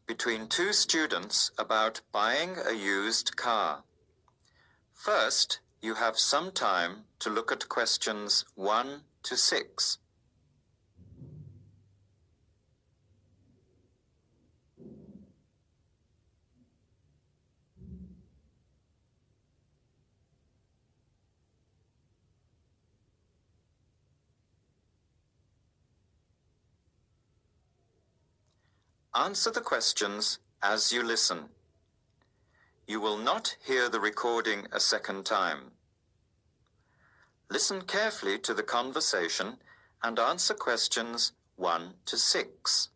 Between two students about buying a used car. First, you have some time to look at questions 1 to 6. Answer the questions as you listen. You will not hear the recording a second time. Listen carefully to the conversation and answer questions 1 to 6.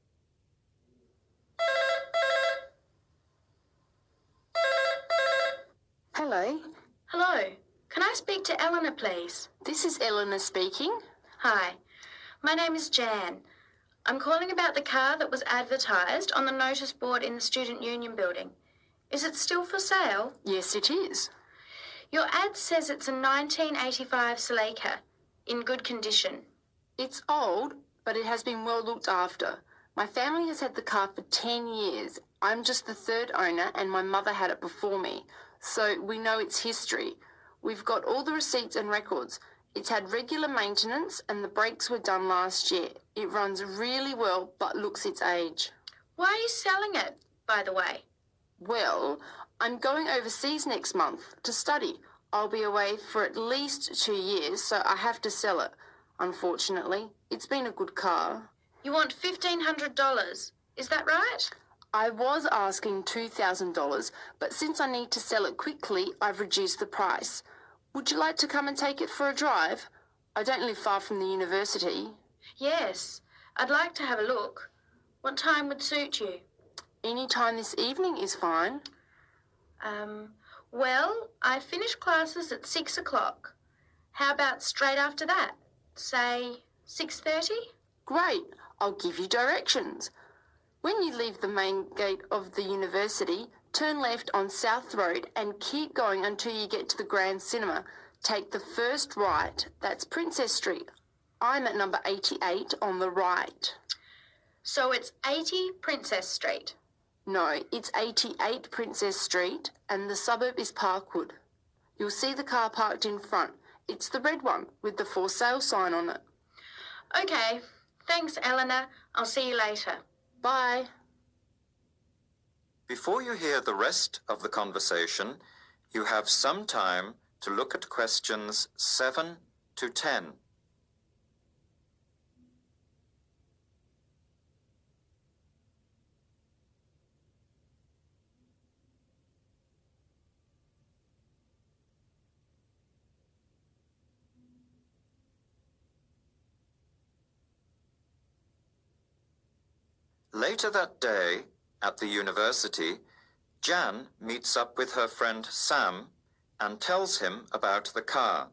Hello. Hello. Can I speak to Eleanor, please? This is Eleanor speaking. Hi. My name is Jan. I'm calling about the car that was advertised on the notice board in the Student Union building. Is it still for sale? Yes, it is. Your ad says it's a 1985 Celica, in good condition. It's old, but it has been well looked after. My family has had the car for 10 years. I'm just the third owner and my mother had it before me, so we know its history. We've got all the receipts and records. It's had regular maintenance and the brakes were done last year. It runs really well but looks its age. Why are you selling it, by the way? Well, I'm going overseas next month to study. I'll be away for at least 2 years, so I have to sell it. Unfortunately, it's been a good car. You want $1,500, is that right? I was asking $2,000, but since I need to sell it quickly, I've reduced the price. Would you like to come and take it for a drive? I don't live far from the university. Yes, I'd like to have a look. What time would suit you? Any time this evening is fine. Well, I finish classes at 6 o'clock. How about straight after that? Say 6:30? Great, I'll give you directions. When you leave the main gate of the university, turn left on South Road and keep going until you get to the Grand Cinema. Take the first right, that's Princess Street. I'm at number 88 on the right. So it's 80 Princess Street? No, it's 88 Princess Street and the suburb is Parkwood. You'll see the car parked in front. It's the red one with the for sale sign on it. Okay, thanks Eleanor. I'll see you later. Bye. Before you hear the rest of the conversation, you have some time to look at questions 7 to 10. Later that day, at the university, Jan meets up with her friend Sam and tells him about the car.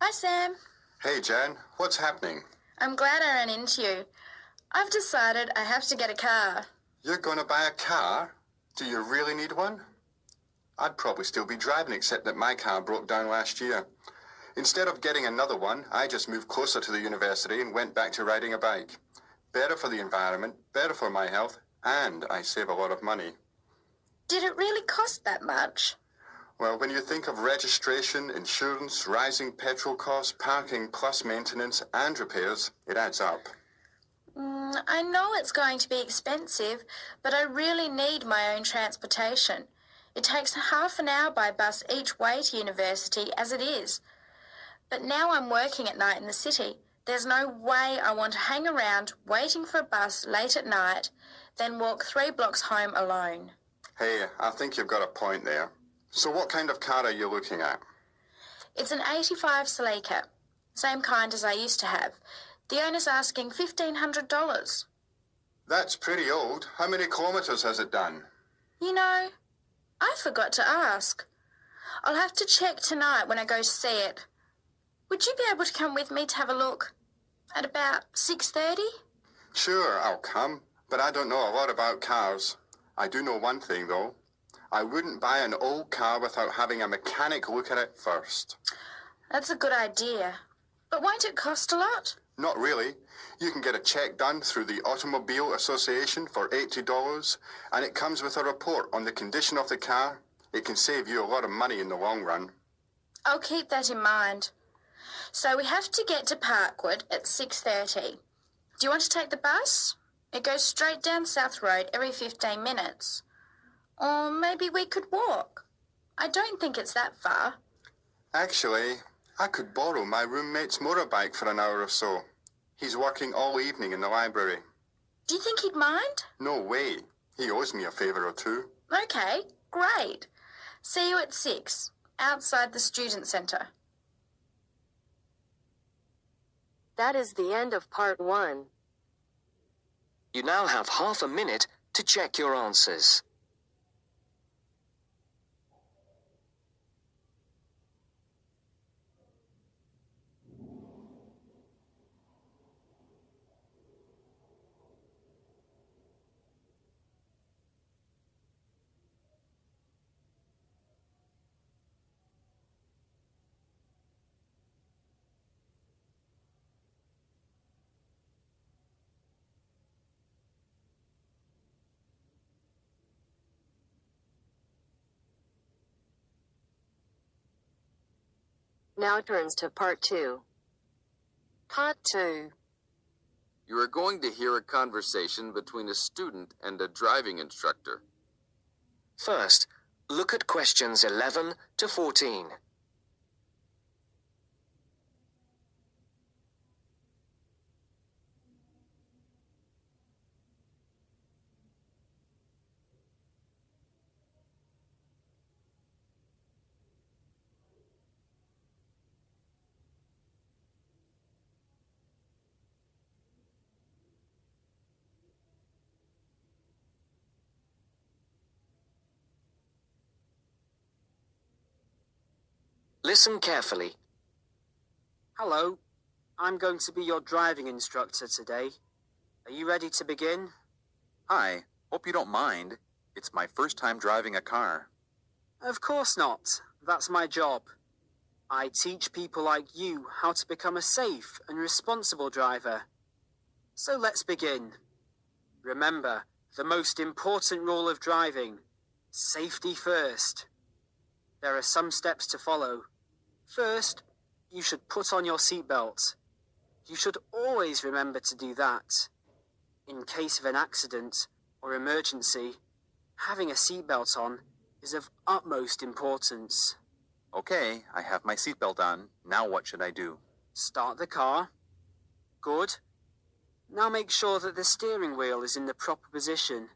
Hi, Sam. Hey, Jan. What's happening? I'm glad I ran into you. I've decided I have to get a car. You're going to buy a car? Do you really need one? I'd probably still be driving, except that my car broke down last year. Instead of getting another one, I just moved closer to the university and went back to riding a bike. Better for the environment, better for my health, and I save a lot of money. Did it really cost that much? Well, when you think of registration, insurance, rising petrol costs, parking plus maintenance and repairs, it adds up. I know it's going to be expensive, but I really need my own transportation. It takes half an hour by bus each way to university as it is. But now I'm working at night in the city. There's no way I want to hang around waiting for a bus late at night, then walk 3 blocks home alone. Hey, I think you've got a point there. So what kind of car are you looking at? It's an 85 Celica, same kind as I used to have. The owner's asking $1,500. That's pretty old. How many kilometres has it done? You know, I forgot to ask. I'll have to check tonight when I go to see it. Would you be able to come with me to have a look at about 6:30? Sure, I'll come, but I don't know a lot about cars. I do know one thing, though. I wouldn't buy an old car without having a mechanic look at it first. That's a good idea. But won't it cost a lot? Not really. You can get a check done through the Automobile Association for $80, and it comes with a report on the condition of the car. It can save you a lot of money in the long run. I'll keep that in mind. So we have to get to Parkwood at 6:30. Do you want to take the bus? It goes straight down South Road every 15 minutes. Or maybe we could walk. I don't think it's that far. Actually, I could borrow my roommate's motorbike for an hour or so. He's working all evening in the library. Do you think he'd mind? No way. He owes me a favour or two. Okay, great. See you at 6, outside the student centre. That is the end of part 1. You now have half a minute to check your answers. Now turns to part 2. Part 2. You are going to hear a conversation between a student and a driving instructor. First, look at questions 11 to 14. Listen carefully. Hello, I'm going to be your driving instructor today. Are you ready to begin? Hi, hope you don't mind. It's my first time driving a car. Of course not. That's my job. I teach people like you how to become a safe and responsible driver. So let's begin. Remember, the most important rule of driving: safety first. There are some steps to follow. First, you should put on your seatbelt. You should always remember to do that. In case of an accident or emergency, having a seatbelt on is of utmost importance. Okay, I have my seatbelt on. Now what should I do? Start the car. Good. Now make sure that the steering wheel is in the proper position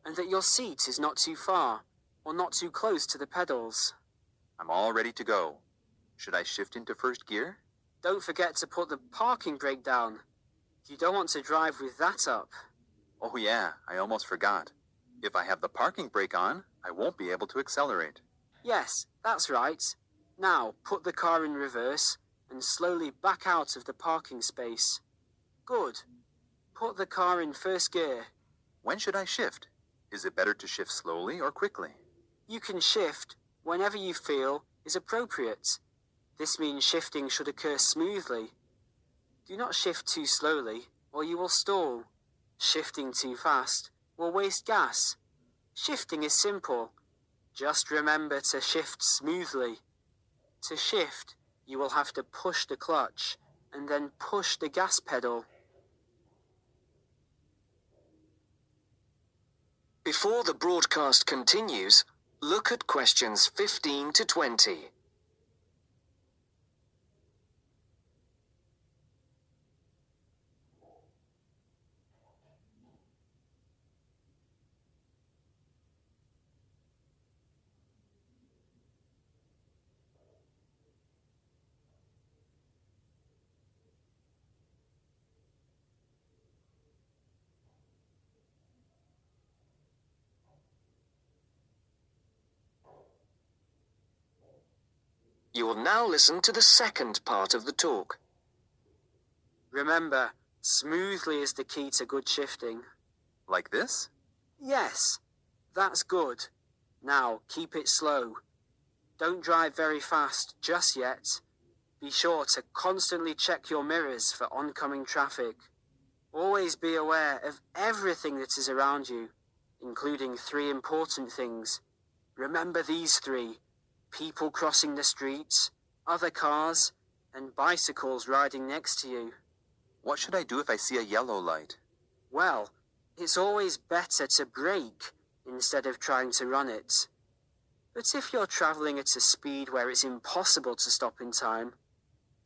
and that your seat is not too far or not too close to the pedals. I'm all ready to go. Should I shift into first gear? Don't forget to put the parking brake down. You don't want to drive with that up. Oh yeah, I almost forgot. If I have the parking brake on, I won't be able to accelerate. Yes, that's right. Now put the car in reverse and slowly back out of the parking space. Good. Put the car in first gear. When should I shift? Is it better to shift slowly or quickly? You can shift whenever you feel is appropriate. This means shifting should occur smoothly. Do not shift too slowly or you will stall. Shifting too fast will waste gas. Shifting is simple. Just remember to shift smoothly. To shift, you will have to push the clutch and then push the gas pedal. Before the broadcast continues, look at questions 15 to 20. You will now listen to the second part of the talk. Remember, smoothly is the key to good shifting. Like this? Yes, that's good. Now keep it slow. Don't drive very fast just yet. Be sure to constantly check your mirrors for oncoming traffic. Always be aware of everything that is around you, including 3 important things. Remember these 3: people crossing the streets, other cars, and bicycles riding next to you. What should I do if I see a yellow light? Well, it's always better to brake instead of trying to run it. But if you're travelling at a speed where it's impossible to stop in time,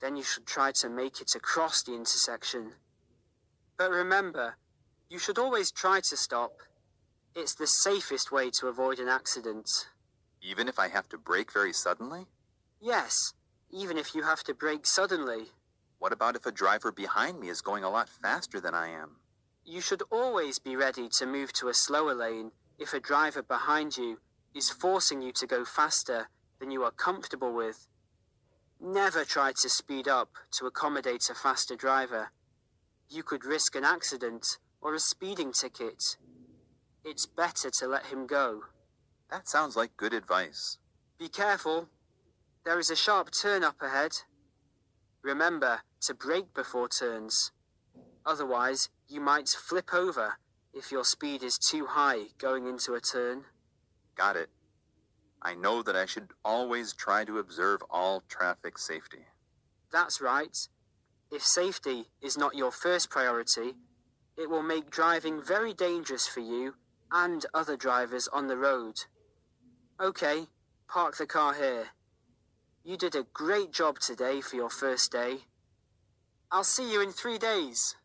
then you should try to make it across the intersection. But remember, you should always try to stop. It's the safest way to avoid an accident. Even if I have to brake very suddenly? Yes, even if you have to brake suddenly. What about if a driver behind me is going a lot faster than I am? You should always be ready to move to a slower lane if a driver behind you is forcing you to go faster than you are comfortable with. Never try to speed up to accommodate a faster driver. You could risk an accident or a speeding ticket. It's better to let him go. That sounds like good advice. Be careful. There is a sharp turn up ahead. Remember to brake before turns. Otherwise, you might flip over if your speed is too high going into a turn. Got it. I know that I should always try to observe all traffic safety. That's right. If safety is not your first priority, it will make driving very dangerous for you and other drivers on the road. Okay, park the car here. You did a great job today for your first day. I'll see you in 3 days.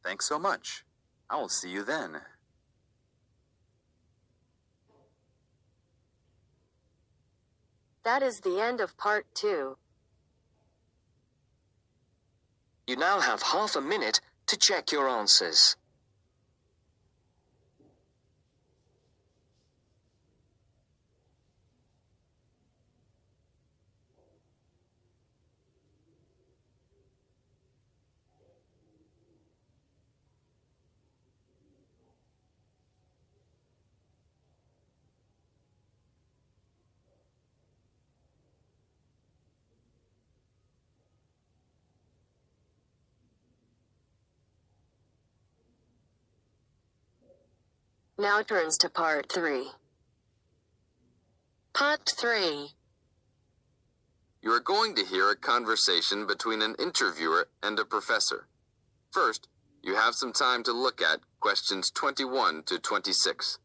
Thanks so much. I will see you then. That is the end of part 2. You now have half a minute to check your answers. Now turns to part 3. Part 3. You are going to hear a conversation between an interviewer and a professor. First, you have some time to look at questions 21 to 26.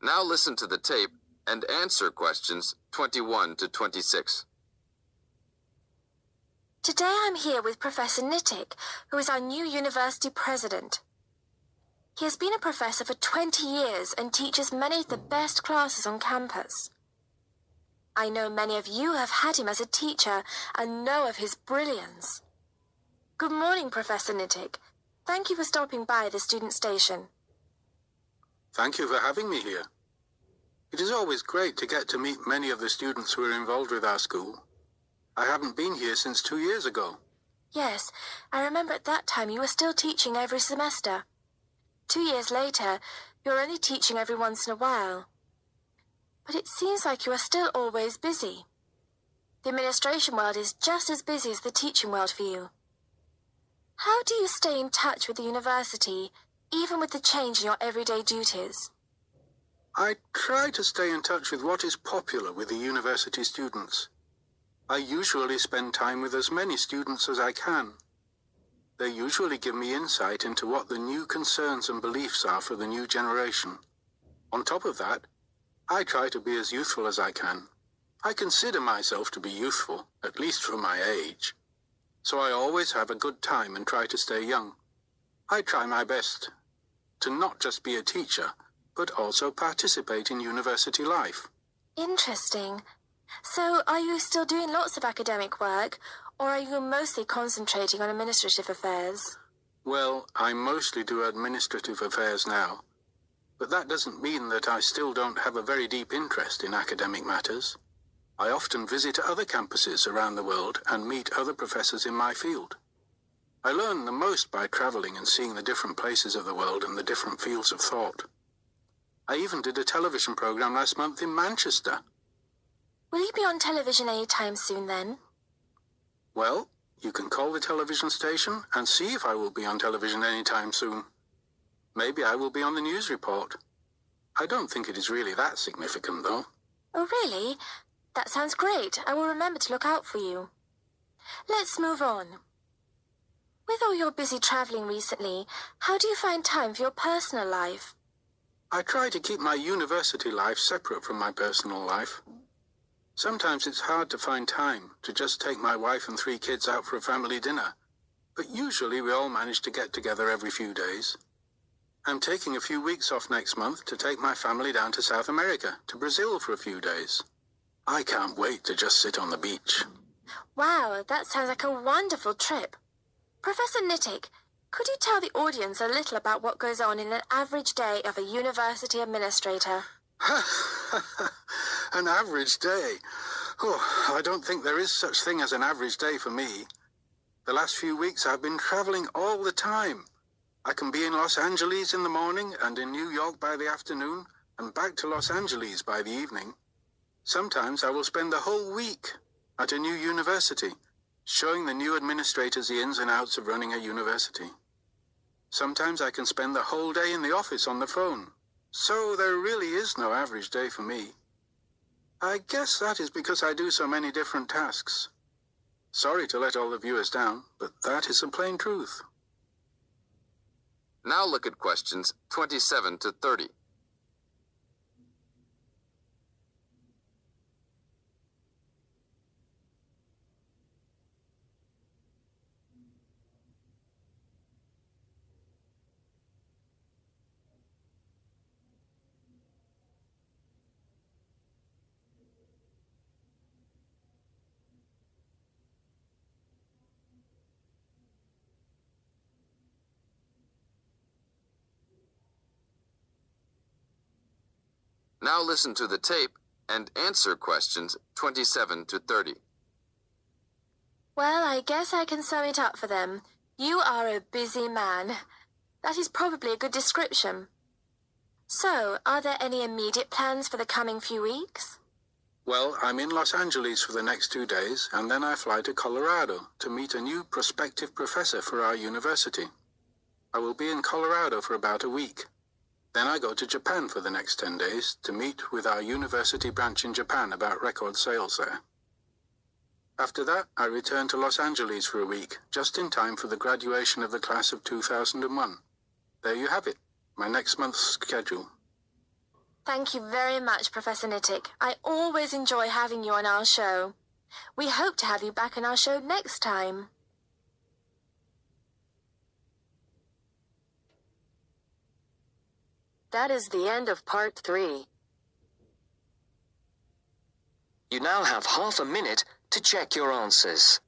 Now listen to the tape and answer questions 21 to 26. Today I'm here with Professor Nittick, who is our new university president. He has been a professor for 20 years and teaches many of the best classes on campus. I know many of you have had him as a teacher and know of his brilliance. Good morning, Professor Nittick. Thank you for stopping by the student station. Thank you for having me here. It is always great to get to meet many of the students who are involved with our school. I haven't been here since 2 years ago. Yes, I remember at that time you were still teaching every semester. 2 years later, you're only teaching every once in a while. But it seems like you are still always busy. The administration world is just as busy as the teaching world for you. How do you stay in touch with the university, even with the change in your everyday duties? I try to stay in touch with what is popular with the university students. I usually spend time with as many students as I can. They usually give me insight into what the new concerns and beliefs are for the new generation. On top of that, I try to be as youthful as I can. I consider myself to be youthful, at least for my age. So I always have a good time and try to stay young. I try my best to not just be a teacher, but also participate in university life. Interesting. So, are you still doing lots of academic work, or are you mostly concentrating on administrative affairs? Well, I mostly do administrative affairs now, but that doesn't mean that I still don't have a very deep interest in academic matters. I often visit other campuses around the world and meet other professors in my field. I learn the most by traveling and seeing the different places of the world and the different fields of thought. I even did a television program last month in Manchester. Will you be on television anytime soon then? Well, you can call the television station and see if I will be on television anytime soon. Maybe I will be on the news report. I don't think it is really that significant, though. Oh, really? That sounds great. I will remember to look out for you. Let's move on. With all your busy travelling recently, how do you find time for your personal life? I try to keep my university life separate from my personal life. Sometimes it's hard to find time to just take my wife and 3 kids out for a family dinner, but usually we all manage to get together every few days. I'm taking a few weeks off next month to take my family down to South America, to Brazil for a few days. I can't wait to just sit on the beach. Wow, that sounds like a wonderful trip. Professor Nittick, could you tell the audience a little about what goes on in an average day of a university administrator? An average day? Oh, I don't think there is such thing as an average day for me. The last few weeks I've been traveling all the time. I can be in Los Angeles in the morning and in New York by the afternoon and back to Los Angeles by the evening. Sometimes I will spend the whole week at a new university, showing the new administrators the ins and outs of running a university. Sometimes I can spend the whole day in the office on the phone. So there really is no average day for me. I guess that is because I do so many different tasks. Sorry to let all the viewers down, but that is the plain truth. Now look at questions 27 to 30. Now listen to the tape and answer questions 27 to 30. Well, I guess I can sum it up for them. You are a busy man. That is probably a good description. So, are there any immediate plans for the coming few weeks? Well, I'm in Los Angeles for the next 2 days, and then I fly to Colorado to meet a new prospective professor for our university. I will be in Colorado for about a week. Then I go to Japan for the next 10 days to meet with our university branch in Japan about record sales there. After that, I return to Los Angeles for a week, just in time for the graduation of the class of 2001. There you have it, my next month's schedule. Thank you very much, Professor Nittick. I always enjoy having you on our show. We hope to have you back on our show next time. That is the end of part 3. You now have half a minute to check your answers.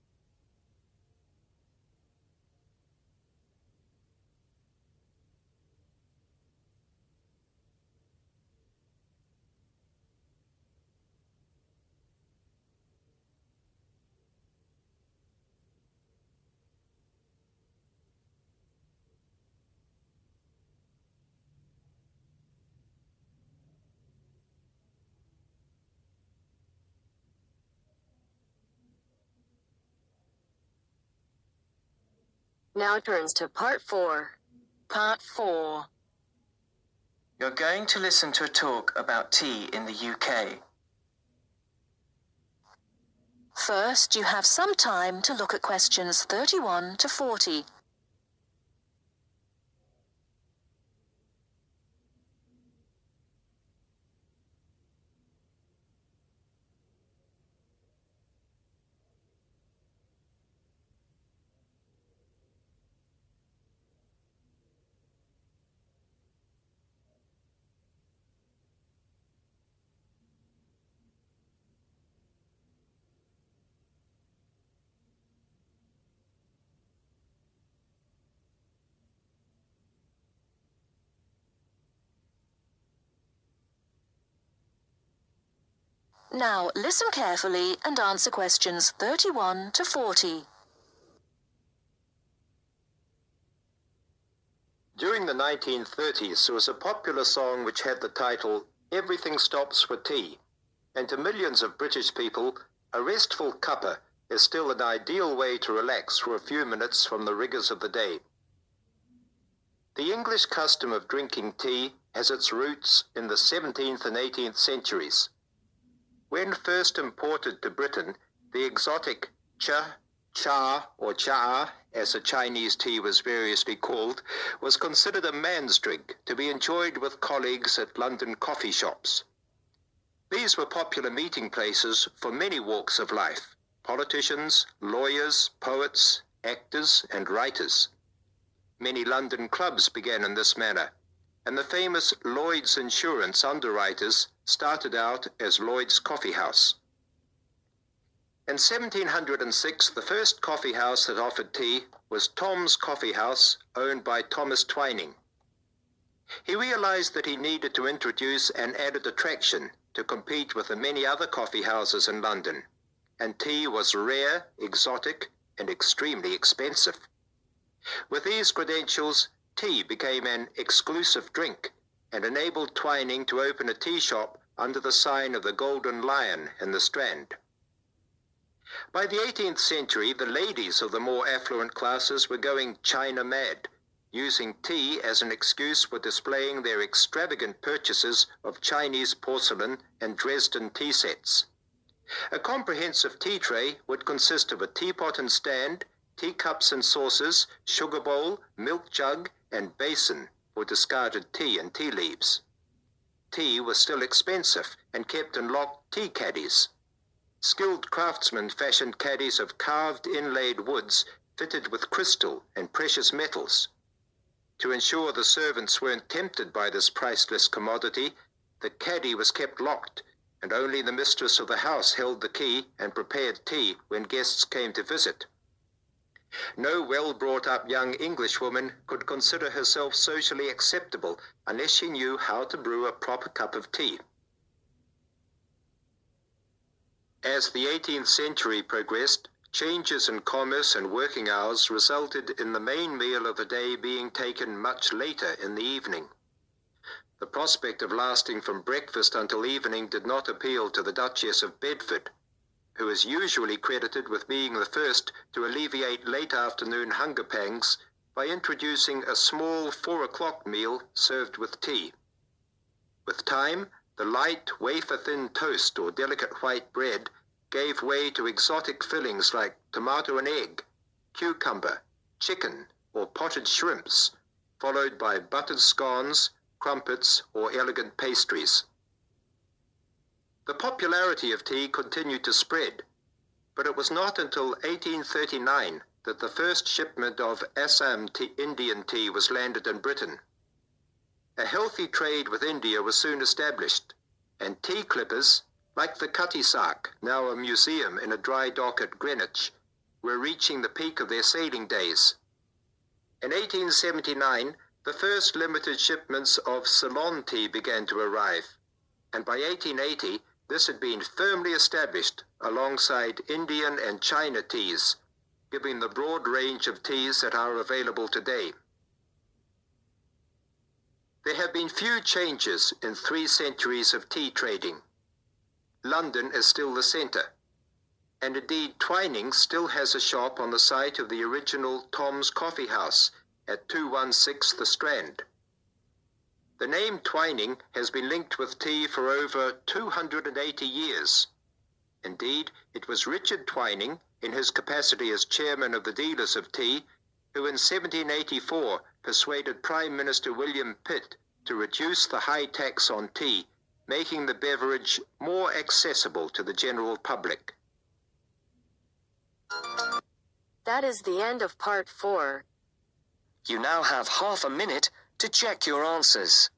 Now turns to part 4. Part 4. You're going to listen to a talk about tea in the UK. First, you have some time to look at questions 31 to 40. Now listen carefully and answer questions 31 to 40. During the 1930s, there was a popular song which had the title, "Everything Stops for Tea," and to millions of British people, a restful cuppa is still an ideal way to relax for a few minutes from the rigours of the day. The English custom of drinking tea has its roots in the 17th and 18th centuries. When first imported to Britain, the exotic cha, or cha, as a Chinese tea was variously called, was considered a man's drink to be enjoyed with colleagues at London coffee shops. These were popular meeting places for many walks of life: politicians, lawyers, poets, actors, and writers. Many London clubs began in this manner, and the famous Lloyd's Insurance underwriters started out as Lloyd's Coffee House. In 1706, the first coffee house that offered tea was Tom's Coffee House, owned by Thomas Twining. He realized that he needed to introduce an added attraction to compete with the many other coffee houses in London, and tea was rare, exotic, and extremely expensive. With these credentials, tea became an exclusive drink and enabled Twining to open a tea shop under the sign of the Golden Lion in the Strand. By the 18th century, the ladies of the more affluent classes were going China mad, using tea as an excuse for displaying their extravagant purchases of Chinese porcelain and Dresden tea sets. A comprehensive tea tray would consist of a teapot and stand, teacups and saucers, sugar bowl, milk jug, and basin for discarded tea and tea leaves. Tea was still expensive and kept in locked tea caddies. Skilled craftsmen fashioned caddies of carved inlaid woods fitted with crystal and precious metals. To ensure the servants weren't tempted by this priceless commodity, the caddy was kept locked, and only the mistress of the house held the key and prepared tea when guests came to visit. No well-brought-up young Englishwoman could consider herself socially acceptable unless she knew how to brew a proper cup of tea. As the 18th century progressed, changes in commerce and working hours resulted in the main meal of the day being taken much later in the evening. The prospect of lasting from breakfast until evening did not appeal to the Duchess of Bedford, who is usually credited with being the first to alleviate late afternoon hunger pangs by introducing a small 4 o'clock meal served with tea. With time, the light, wafer-thin toast or delicate white bread gave way to exotic fillings like tomato and egg, cucumber, chicken, or potted shrimps, followed by buttered scones, crumpets, or elegant pastries. The popularity of tea continued to spread, but it was not until 1839 that the first shipment of Assam Indian tea was landed in Britain. A healthy trade with India was soon established, and tea clippers, like the Cutty Sark, now a museum in a dry dock at Greenwich, were reaching the peak of their sailing days. In 1879, the first limited shipments of Ceylon tea began to arrive, and by 1880, this had been firmly established alongside Indian and China teas, giving the broad range of teas that are available today. There have been few changes in 3 centuries of tea trading. London is still the centre, and indeed Twining still has a shop on the site of the original Tom's Coffee House at 216 The Strand. The name Twining has been linked with tea for over 280 years. Indeed, it was Richard Twining, in his capacity as chairman of the dealers of tea, who in 1784 persuaded Prime Minister William Pitt to reduce the high tax on tea, making the beverage more accessible to the general public. That is the end of part 4. You now have half a minute to check your answers.